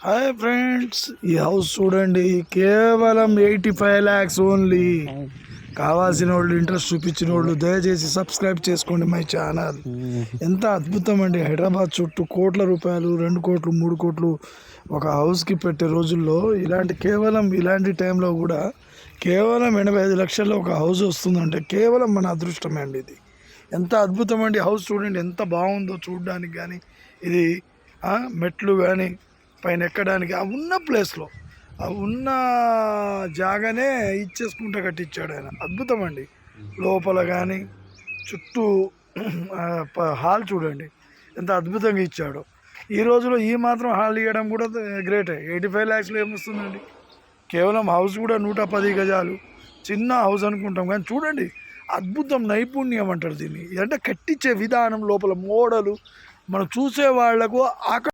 Hi friends, ఈ house చూడండి. కేవలం 85 lakhs ఓన్లీ. కావాల్సిన వాళ్ళు, ఇంట్రెస్ట్ చూపించిన వాళ్ళు దయచేసి సబ్స్క్రైబ్ చేసుకోండి మై ఛానల్. ఎంత అద్భుతం అండి. హైదరాబాద్ చుట్టూ కోట్ల రూపాయలు, 2 కోట్లు 3 కోట్లు ఒక హౌస్కి పెట్టే రోజుల్లో ఇలాంటి టైంలో కూడా కేవలం 85 లక్షల్లో ఒక హౌస్ వస్తుందంటే కేవలం మన అదృష్టమే అండి. ఇది ఎంత అద్భుతం అండి. హౌస్ చూడండి ఎంత బాగుందో చూడడానికి. కానీ ఇది మెట్లు కానీ పైన ఎక్కడానికి ఆ ఉన్న ప్లేస్లో ఆ ఉన్న జాగానే ఇచ్చేసుకుంటా కట్టించాడు ఆయన. అద్భుతం అండి. లోపల కానీ చుట్టూ హాల్ చూడండి ఎంత అద్భుతంగా ఇచ్చాడు. ఈ రోజులో ఈ మాత్రం హాల్ ఇవ్వడం కూడా గ్రేటే. 85 lakhsలో ఏమొస్తుందండి. కేవలం హౌస్ కూడా 110 గజాలు. చిన్న హౌస్ అనుకుంటాం కానీ చూడండి అద్భుతం, నైపుణ్యం అంటారు దీన్ని. అంటే కట్టించే విధానం, లోపల మోడలు మనం చూసే వాళ్లకు